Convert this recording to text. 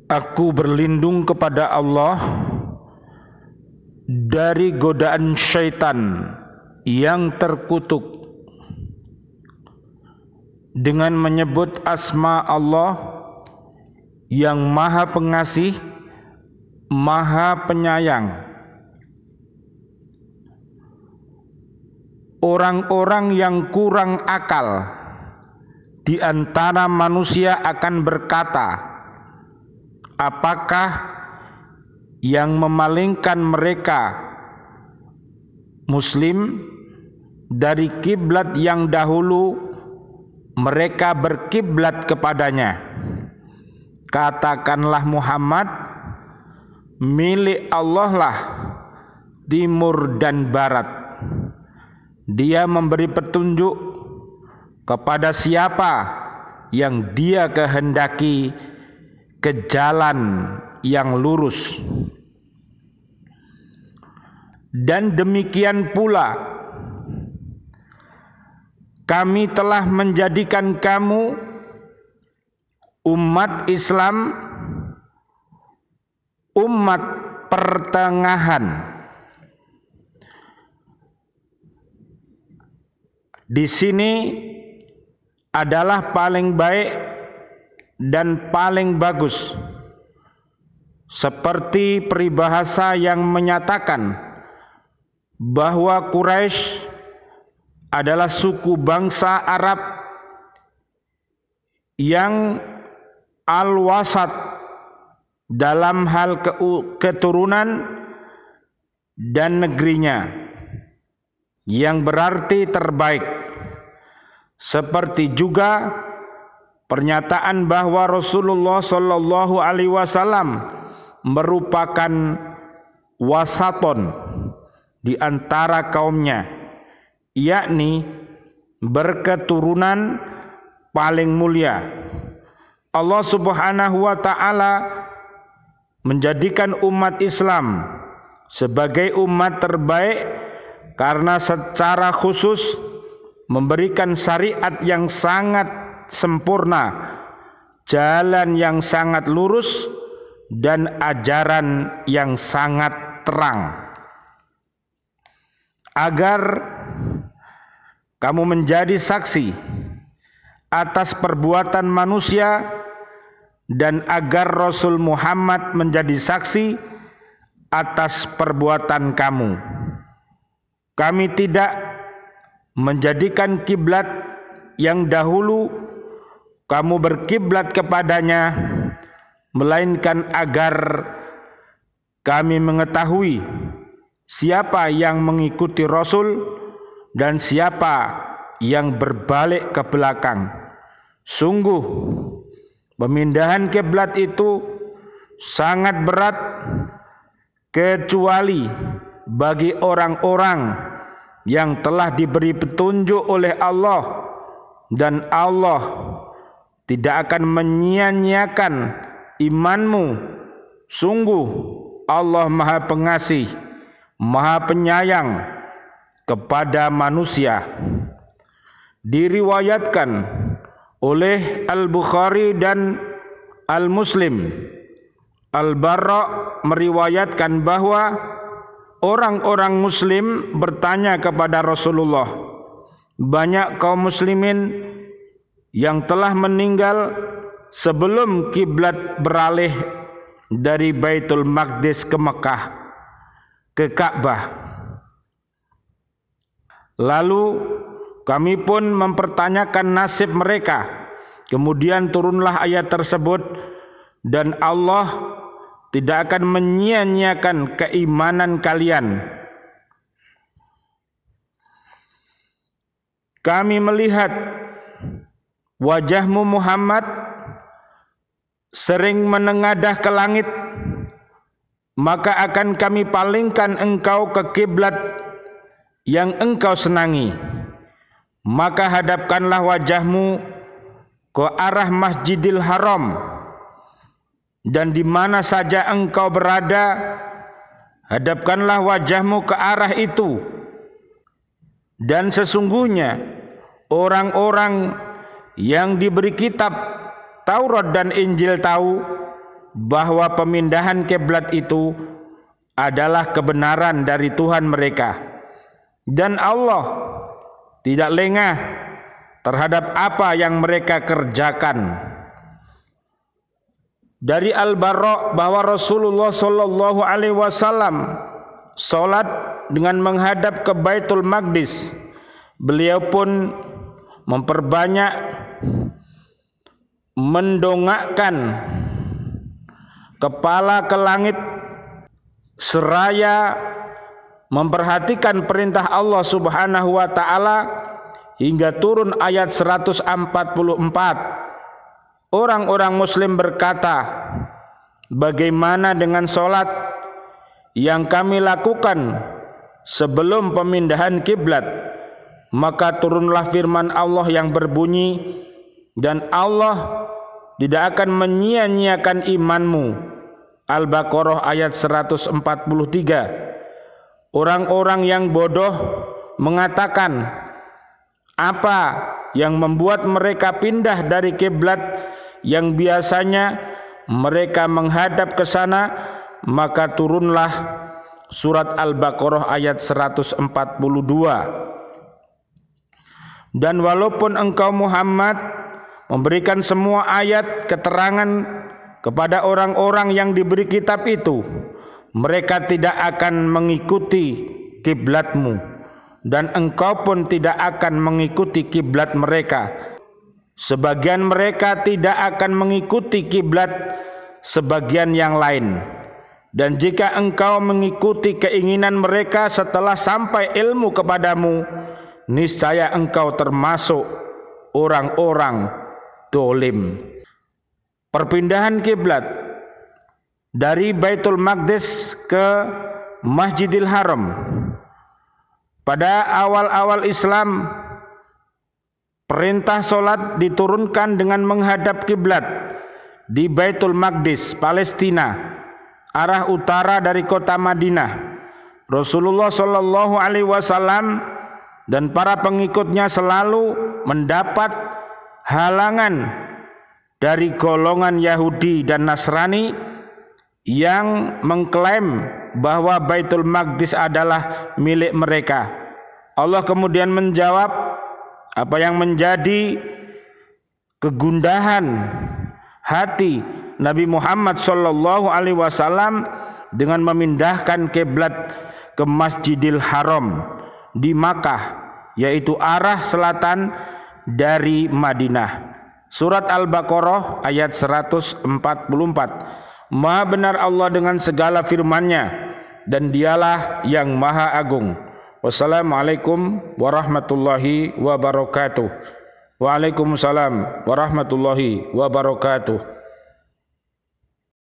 Aku berlindung kepada Allah dari godaan syaitan yang terkutuk dengan menyebut asma Allah yang Maha Pengasih, Maha Penyayang. Orang-orang yang kurang akal di antara manusia akan berkata, apakah yang memalingkan mereka Muslim dari kiblat yang dahulu mereka berkiblat kepadanya? Katakanlah Muhammad, milik Allah lah timur dan barat. Dia memberi petunjuk kepada siapa yang Dia kehendaki ke jalan yang lurus. Dan demikian pula kami telah menjadikan kamu umat Islam umat pertengahan. Di sini adalah paling baik dan paling bagus, seperti peribahasa yang menyatakan bahwa Quraisy adalah suku bangsa Arab yang al-wasat dalam hal keturunan dan negerinya, yang berarti terbaik. Seperti juga pernyataan bahwa Rasulullah Shallallahu Alaihi Wasallam merupakan wasaton di antara kaumnya, yakni berketurunan paling mulia. Allah Subhanahu wa Ta'ala menjadikan umat Islam sebagai umat terbaik karena secara khusus memberikan syariat yang sangat sempurna, jalan yang sangat lurus, dan ajaran yang sangat terang, agar kamu menjadi saksi atas perbuatan manusia dan agar Rasul Muhammad menjadi saksi atas perbuatan kamu. Kami tidak menjadikan kiblat yang dahulu kamu berkiblat kepadanya, melainkan agar kami mengetahui siapa yang mengikuti Rasul dan siapa yang berbalik ke belakang. Sungguh pemindahan kiblat itu sangat berat, kecuali bagi orang-orang yang telah diberi petunjuk oleh Allah, dan Allah tidak akan menyia-nyiakan imanmu. Sungguh Allah Maha Pengasih, Maha Penyayang kepada manusia. Diriwayatkan oleh Al-Bukhari dan Al-Muslim, Al-Barra meriwayatkan bahwa orang-orang Muslim bertanya kepada Rasulullah, banyak kaum muslimin yang telah meninggal sebelum kiblat beralih dari Baitul Maqdis ke Mekah, ke Ka'bah. Lalu kami pun mempertanyakan nasib mereka. Kemudian turunlah ayat tersebut, dan Allah tidak akan menyia-nyiakan keimanan kalian. Kami melihat wajahmu Muhammad sering menengadah ke langit, maka akan kami palingkan engkau ke kiblat yang engkau senangi. Maka hadapkanlah wajahmu ke arah Masjidil Haram, dan di mana saja engkau berada, hadapkanlah wajahmu ke arah itu. Dan sesungguhnya orang-orang yang diberi kitab Taurat dan Injil tahu bahwa pemindahan kiblat itu adalah kebenaran dari Tuhan mereka, dan Allah tidak lengah terhadap apa yang mereka kerjakan. Dari Al-Bara bahwa Rasulullah sallallahu alaihi wasallam salat dengan menghadap ke Baitul Maqdis. Beliau pun memperbanyak mendongakkan kepala ke langit seraya memperhatikan perintah Allah Subhanahu wa taala hingga turun ayat 144. Orang-orang muslim berkata, bagaimana dengan salat yang kami lakukan sebelum pemindahan kiblat? Maka turunlah firman Allah yang berbunyi, dan Allah tidak akan menyia-nyiakan imanmu. Al-Baqarah ayat 143. Orang-orang yang bodoh mengatakan, apa yang membuat mereka pindah dari kiblat yang biasanya mereka menghadap ke sana? Maka turunlah surat Al-Baqarah ayat 142. Dan walaupun engkau Muhammad memberikan semua ayat keterangan kepada orang-orang yang diberi kitab itu, mereka tidak akan mengikuti kiblatmu, dan engkau pun tidak akan mengikuti kiblat mereka. Sebagian mereka tidak akan mengikuti kiblat sebagian yang lain. Dan jika engkau mengikuti keinginan mereka setelah sampai ilmu kepadamu, niscaya engkau termasuk orang-orang dolim. Perpindahan kiblat dari Baitul Maqdis ke Masjidil Haram. Pada awal-awal Islam, perintah solat diturunkan dengan menghadap kiblat di Baitul Maqdis, Palestina, arah utara dari kota Madinah. Rasulullah sallallahu alaihi wasallam dan para pengikutnya selalu mendapat halangan dari golongan Yahudi dan Nasrani yang mengklaim bahwa Baitul Maqdis adalah milik mereka. Allah kemudian menjawab apa yang menjadi kegundahan hati Nabi Muhammad sallallahu alaihi wasallam dengan memindahkan kiblat ke Masjidil Haram di Makkah, yaitu arah selatan dari Madinah. Surat Al-Baqarah ayat 144. Maha benar Allah dengan segala firman-Nya, dan Dialah yang Maha Agung. Wassalamualaikum warahmatullahi wabarakatuh. Waalaikumsalam warahmatullahi wabarakatuh.